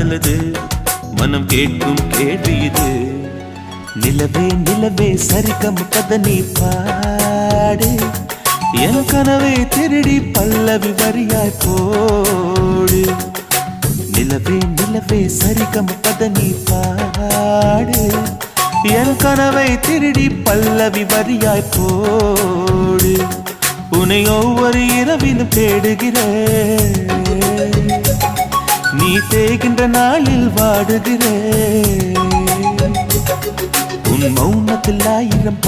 காதலது மனம் கேட்கும் கேள்வி இது. நிலவே நிலவே சரிகம் கதை நீ பாடு, என் கனவை திருடி பல்லவி வரியாய் போடு. நிலவே நிலவே சரிகம் கதை நீ பாடு, என் கனவை திருடி பல்லவி வரியாய் போடு. உன்னை ஒவ்வொரு இரவிலும் தேடுகிறேன், நீ தேகின்ற நாளில் வாடுகிறேன். உன் மௌனத்தில் 1000